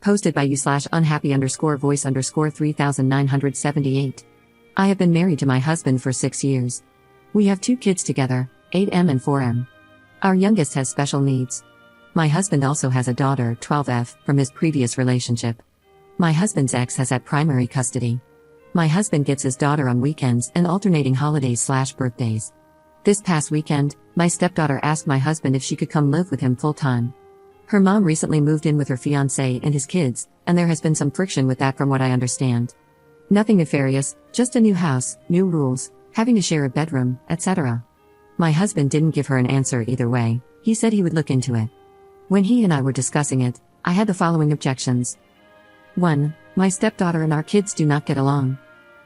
Posted by you/unhappy_voice_3978. I have been married to my husband for 6 years. We have 2 kids together, 8M and 4M. Our youngest has special needs. My husband also has a daughter, 12F, from his previous relationship. My husband's ex has had primary custody. My husband gets his daughter on weekends and alternating holidays/birthdays. This past weekend, my stepdaughter asked my husband if she could come live with him full-time. Her mom recently moved in with her fiancé and his kids, and there has been some friction with that from what I understand. Nothing nefarious, just a new house, new rules, having to share a bedroom, etc. My husband didn't give her an answer either way. He said he would look into it. When he and I were discussing it, I had the following objections. 1. My stepdaughter and our kids do not get along.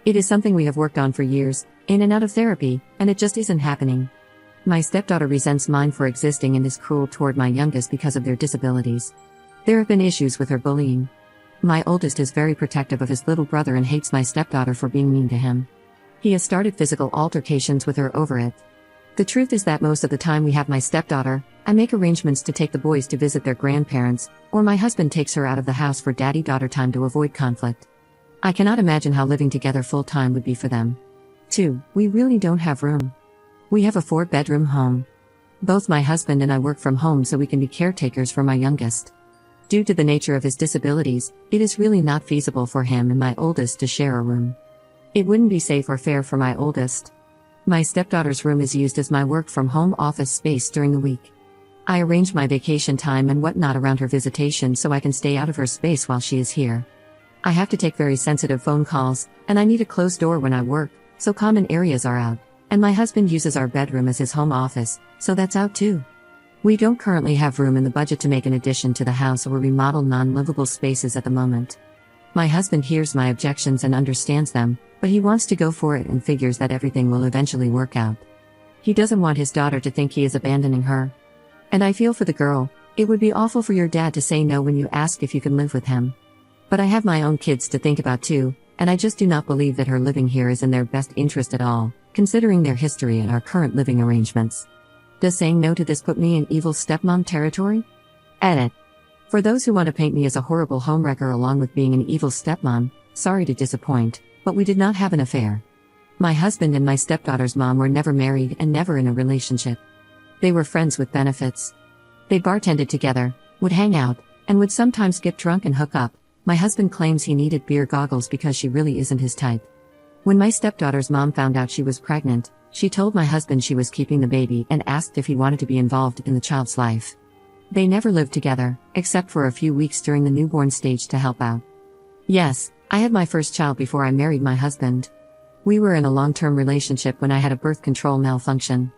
It is something we have worked on for years, in and out of therapy, and it just isn't happening. My stepdaughter resents mine for existing and is cruel toward my youngest because of their disabilities. There have been issues with her bullying. My oldest is very protective of his little brother and hates my stepdaughter for being mean to him. He has started physical altercations with her over it. The truth is that most of the time we have my stepdaughter, I make arrangements to take the boys to visit their grandparents, or my husband takes her out of the house for daddy-daughter time to avoid conflict. I cannot imagine how living together full-time would be for them. 2. We really don't have room. We have a 4-bedroom home. Both my husband and I work from home so we can be caretakers for my youngest. Due to the nature of his disabilities, it is really not feasible for him and my oldest to share a room. It wouldn't be safe or fair for my oldest. My stepdaughter's room is used as my work-from-home office space during the week. I arrange my vacation time and whatnot around her visitation so I can stay out of her space while she is here. I have to take very sensitive phone calls, and I need a closed door when I work, so common areas are out, and my husband uses our bedroom as his home office, so that's out too. We don't currently have room in the budget to make an addition to the house or remodel non-livable spaces at the moment. My husband hears my objections and understands them, but he wants to go for it and figures that everything will eventually work out. He doesn't want his daughter to think he is abandoning her. And I feel for the girl. It would be awful for your dad to say no when you ask if you can live with him. But I have my own kids to think about too, and I just do not believe that her living here is in their best interest at all, considering their history and our current living arrangements. Does saying no to this put me in evil stepmom territory? Edit. For those who want to paint me as a horrible homewrecker along with being an evil stepmom, sorry to disappoint, but we did not have an affair. My husband and my stepdaughter's mom were never married and never in a relationship. They were friends with benefits. They bartended together, would hang out, and would sometimes get drunk and hook up. My husband claims he needed beer goggles because she really isn't his type. When my stepdaughter's mom found out she was pregnant, she told my husband she was keeping the baby and asked if he wanted to be involved in the child's life. They never lived together, except for a few weeks during the newborn stage to help out. Yes, I had my first child before I married my husband. We were in a long-term relationship when I had a birth control malfunction.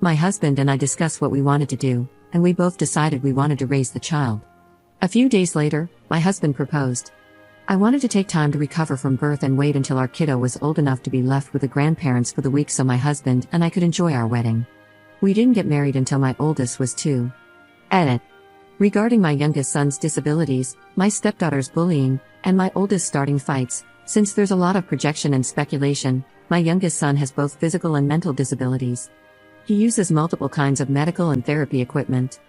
My husband and I discussed what we wanted to do, and we both decided we wanted to raise the child. A few days later, my husband proposed. I wanted to take time to recover from birth and wait until our kiddo was old enough to be left with the grandparents for the week so my husband and I could enjoy our wedding. We didn't get married until my oldest was 2. Edit. Regarding my youngest son's disabilities, my stepdaughter's bullying, and my oldest starting fights, since there's a lot of projection and speculation, my youngest son has both physical and mental disabilities. He uses multiple kinds of medical and therapy equipment.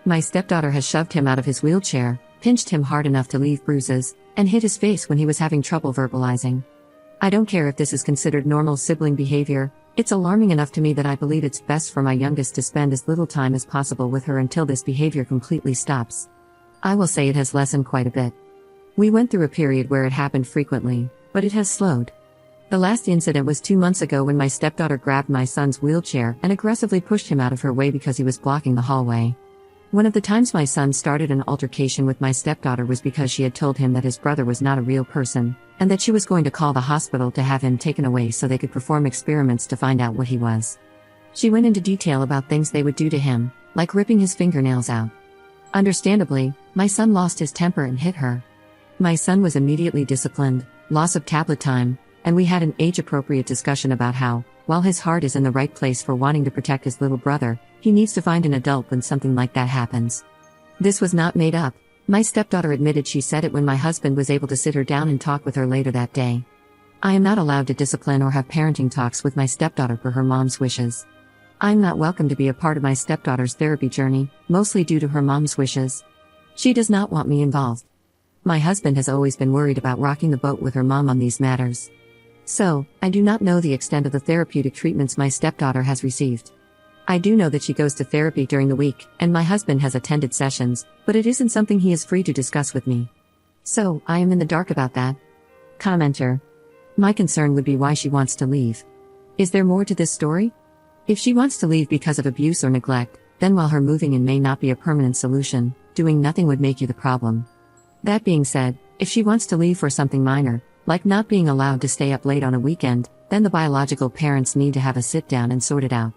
My stepdaughter has shoved him out of his wheelchair, pinched him hard enough to leave bruises, and hit his face when he was having trouble verbalizing. I don't care if this is considered normal sibling behavior, it's alarming enough to me that I believe it's best for my youngest to spend as little time as possible with her until this behavior completely stops. I will say it has lessened quite a bit. We went through a period where it happened frequently, but it has slowed. The last incident was 2 months ago when my stepdaughter grabbed my son's wheelchair and aggressively pushed him out of her way because he was blocking the hallway. One of the times my son started an altercation with my stepdaughter was because she had told him that his brother was not a real person, and that she was going to call the hospital to have him taken away so they could perform experiments to find out what he was. She went into detail about things they would do to him, like ripping his fingernails out. Understandably, my son lost his temper and hit her. My son was immediately disciplined, loss of tablet time, and we had an age-appropriate discussion about how, while his heart is in the right place for wanting to protect his little brother, he needs to find an adult when something like that happens. This was not made up. My stepdaughter admitted she said it when my husband was able to sit her down and talk with her later that day. I am not allowed to discipline or have parenting talks with my stepdaughter per her mom's wishes. I'm not welcome to be a part of my stepdaughter's therapy journey, mostly due to her mom's wishes. She does not want me involved. My husband has always been worried about rocking the boat with her mom on these matters. So, I do not know the extent of the therapeutic treatments my stepdaughter has received. I do know that she goes to therapy during the week, and my husband has attended sessions, but it isn't something he is free to discuss with me. So, I am in the dark about that. Commenter. My concern would be why she wants to leave. Is there more to this story? If she wants to leave because of abuse or neglect, then while her moving in may not be a permanent solution, doing nothing would make you the problem. That being said, if she wants to leave for something minor, like not being allowed to stay up late on a weekend, then the biological parents need to have a sit down and sort it out.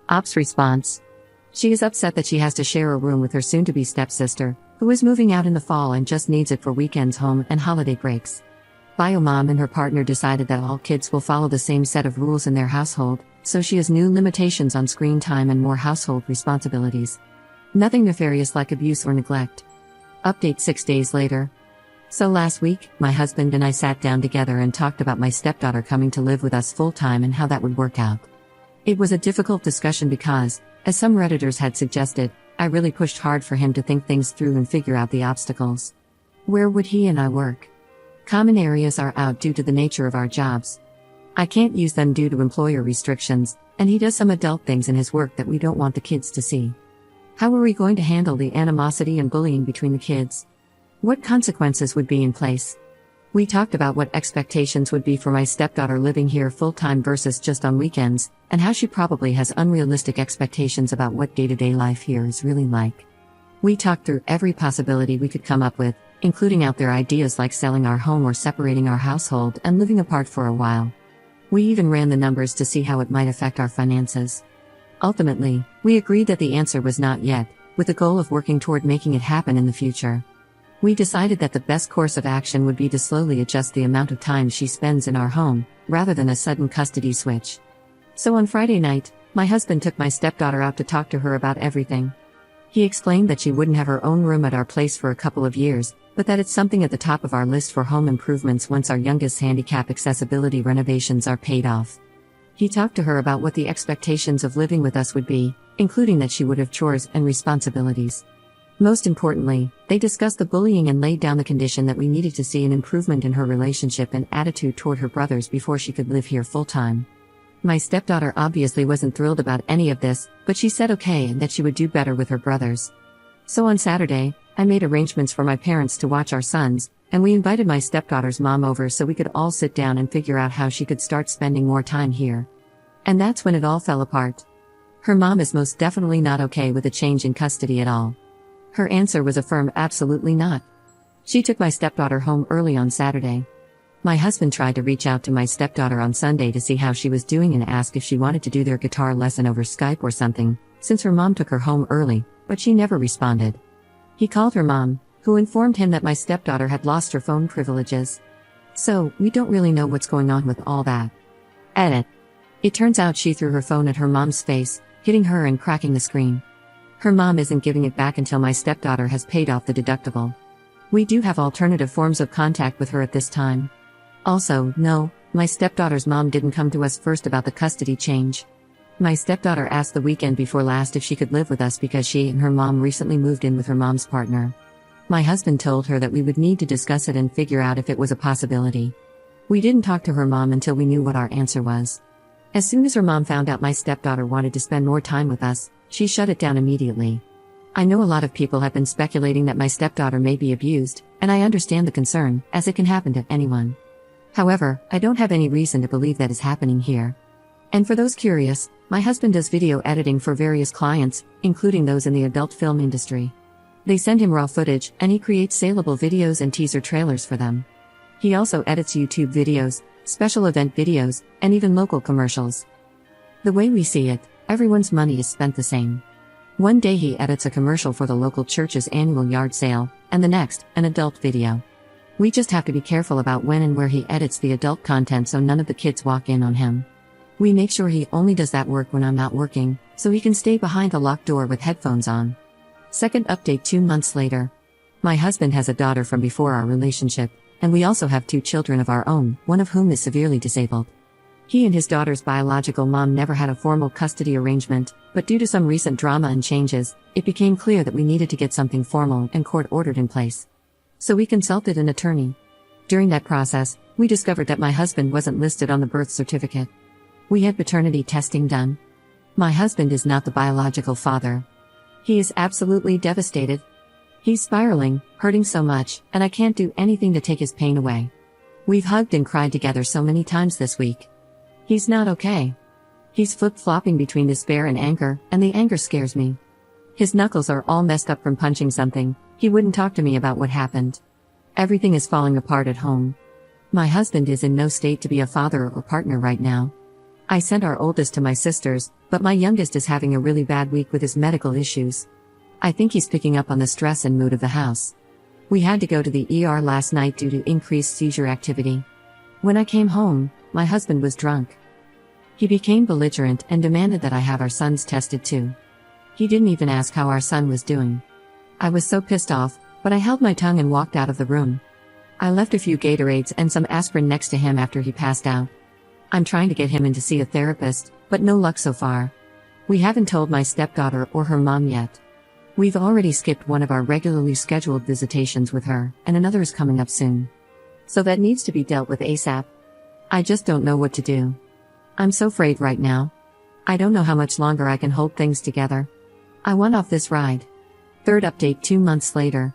Ops response. She is upset that she has to share a room with her soon-to-be stepsister, who is moving out in the fall and just needs it for weekends, home, and holiday breaks. Bio mom and her partner decided that all kids will follow the same set of rules in their household, so she has new limitations on screen time and more household responsibilities. Nothing nefarious like abuse or neglect. Update 6 days later. So last week, my husband and I sat down together and talked about my stepdaughter coming to live with us full-time and how that would work out. It was a difficult discussion because, as some Redditors had suggested, I really pushed hard for him to think things through and figure out the obstacles. Where would he and I work? Common areas are out due to the nature of our jobs. I can't use them due to employer restrictions, and he does some adult things in his work that we don't want the kids to see. How are we going to handle the animosity and bullying between the kids? What consequences would be in place? We talked about what expectations would be for my stepdaughter living here full-time versus just on weekends, and how she probably has unrealistic expectations about what day-to-day life here is really like. We talked through every possibility we could come up with, including out there ideas like selling our home or separating our household and living apart for a while. We even ran the numbers to see how it might affect our finances. Ultimately, we agreed that the answer was not yet, with the goal of working toward making it happen in the future. We decided that the best course of action would be to slowly adjust the amount of time she spends in our home, rather than a sudden custody switch. So on Friday night, my husband took my stepdaughter out to talk to her about everything. He explained that she wouldn't have her own room at our place for a couple of years, but that it's something at the top of our list for home improvements once our youngest handicap accessibility renovations are paid off. He talked to her about what the expectations of living with us would be, including that she would have chores and responsibilities. Most importantly, they discussed the bullying and laid down the condition that we needed to see an improvement in her relationship and attitude toward her brothers before she could live here full-time. My stepdaughter obviously wasn't thrilled about any of this, but she said okay and that she would do better with her brothers. So on Saturday, I made arrangements for my parents to watch our sons, and we invited my stepdaughter's mom over so we could all sit down and figure out how she could start spending more time here. And that's when it all fell apart. Her mom is most definitely not okay with a change in custody at all. Her answer was a firm absolutely not. She took my stepdaughter home early on Saturday. My husband tried to reach out to my stepdaughter on Sunday to see how she was doing and ask if she wanted to do their guitar lesson over Skype or something, since her mom took her home early, but she never responded. He called her mom, who informed him that my stepdaughter had lost her phone privileges. So, we don't really know what's going on with all that. Edit. It turns out she threw her phone at her mom's face, hitting her and cracking the screen. Her mom isn't giving it back until my stepdaughter has paid off the deductible. We do have alternative forms of contact with her at this time. Also, no, my stepdaughter's mom didn't come to us first about the custody change. My stepdaughter asked the weekend before last if she could live with us because she and her mom recently moved in with her mom's partner. My husband told her that we would need to discuss it and figure out if it was a possibility. We didn't talk to her mom until we knew what our answer was. As soon as her mom found out my stepdaughter wanted to spend more time with us, she shut it down immediately. I know a lot of people have been speculating that my stepdaughter may be abused, and I understand the concern, as it can happen to anyone. However, I don't have any reason to believe that is happening here. And for those curious, my husband does video editing for various clients, including those in the adult film industry. They send him raw footage, and he creates saleable videos and teaser trailers for them. He also edits YouTube videos, special event videos, and even local commercials. The way we see it, everyone's money is spent the same. One day he edits a commercial for the local church's annual yard sale, and the next, an adult video. We just have to be careful about when and where he edits the adult content so none of the kids walk in on him. We make sure he only does that work when I'm not working, so he can stay behind the locked door with headphones on. Second update 2 months later. My husband has a daughter from before our relationship, and we also have 2 children of our own, one of whom is severely disabled. He and his daughter's biological mom never had a formal custody arrangement, but due to some recent drama and changes, it became clear that we needed to get something formal and court-ordered in place. So we consulted an attorney. During that process, we discovered that my husband wasn't listed on the birth certificate. We had paternity testing done. My husband is not the biological father. He is absolutely devastated. He's spiraling, hurting so much, and I can't do anything to take his pain away. We've hugged and cried together so many times this week. He's not okay. He's flip-flopping between despair and anger, and the anger scares me. His knuckles are all messed up from punching something. He wouldn't talk to me about what happened. Everything is falling apart at home. My husband is in no state to be a father or partner right now. I sent our oldest to my sister's, but my youngest is having a really bad week with his medical issues. I think he's picking up on the stress and mood of the house. We had to go to the ER last night due to increased seizure activity. When I came home, my husband was drunk. He became belligerent and demanded that I have our sons tested too. He didn't even ask how our son was doing. I was so pissed off, but I held my tongue and walked out of the room. I left a few Gatorades and some aspirin next to him after he passed out. I'm trying to get him in to see a therapist, but no luck so far. We haven't told my stepdaughter or her mom yet. We've already skipped one of our regularly scheduled visitations with her, and another is coming up soon. So that needs to be dealt with ASAP. I just don't know what to do. I'm so afraid right now. I don't know how much longer I can hold things together. I want off this ride. Third update 2 months later.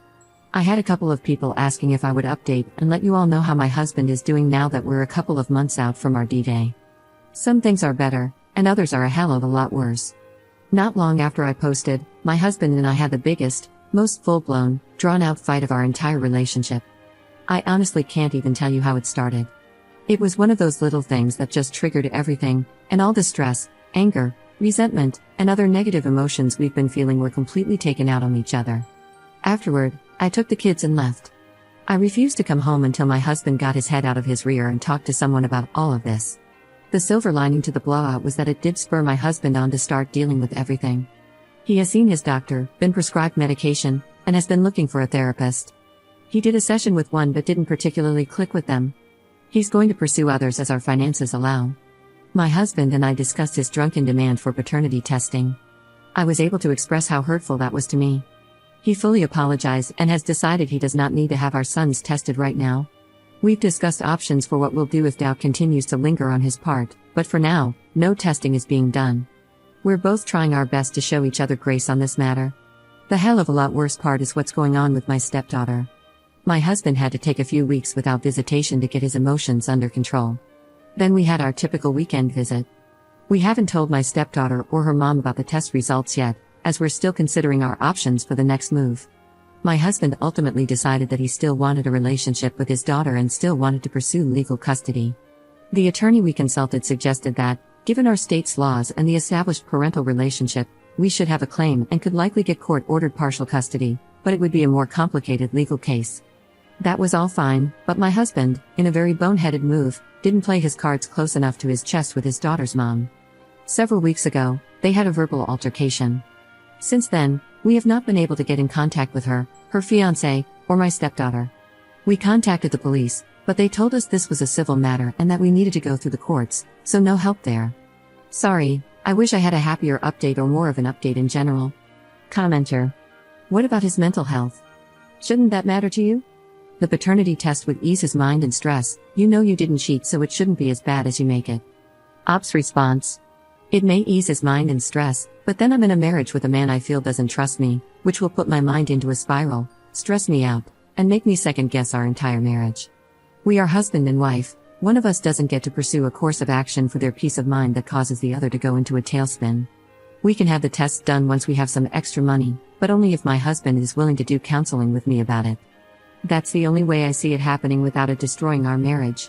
I had a couple of people asking if I would update and let you all know how my husband is doing now that we're a couple of months out from our D-Day. Some things are better, and others are a hell of a lot worse. Not long after I posted, my husband and I had the biggest, most full-blown, drawn-out fight of our entire relationship. I honestly can't even tell you how it started. It was one of those little things that just triggered everything, and all the stress, anger, resentment, and other negative emotions we've been feeling were completely taken out on each other. Afterward, I took the kids and left. I refused to come home until my husband got his head out of his rear and talked to someone about all of this. The silver lining to the blowout was that it did spur my husband on to start dealing with everything. He has seen his doctor, been prescribed medication, and has been looking for a therapist. He did a session with one but didn't particularly click with them. He's going to pursue others as our finances allow. My husband and I discussed his drunken demand for paternity testing. I was able to express how hurtful that was to me. He fully apologized and has decided he does not need to have our sons tested right now. We've discussed options for what we'll do if doubt continues to linger on his part, but for now, no testing is being done. We're both trying our best to show each other grace on this matter. The hell of a lot worse part is what's going on with my stepdaughter. My husband had to take a few weeks without visitation to get his emotions under control. Then we had our typical weekend visit. We haven't told my stepdaughter or her mom about the test results yet, as we're still considering our options for the next move. My husband ultimately decided that he still wanted a relationship with his daughter and still wanted to pursue legal custody. The attorney we consulted suggested that, given our state's laws and the established parental relationship, we should have a claim and could likely get court-ordered partial custody, but it would be a more complicated legal case. That was all fine, but my husband, in a very boneheaded move, didn't play his cards close enough to his chest with his daughter's mom. Several weeks ago, they had a verbal altercation. Since then, we have not been able to get in contact with her, her fiancé, or my stepdaughter. We contacted the police, but they told us this was a civil matter and that we needed to go through the courts, so no help there. Sorry, I wish I had a happier update or more of an update in general. Commenter. What about his mental health? Shouldn't that matter to you? The paternity test would ease his mind and stress. You know you didn't cheat, so it shouldn't be as bad as you make it. Ops response. It may ease his mind and stress, but then I'm in a marriage with a man I feel doesn't trust me, which will put my mind into a spiral, stress me out, and make me second-guess our entire marriage. We are husband and wife. One of us doesn't get to pursue a course of action for their peace of mind that causes the other to go into a tailspin. We can have the tests done once we have some extra money, but only if my husband is willing to do counseling with me about it. That's the only way I see it happening without it destroying our marriage.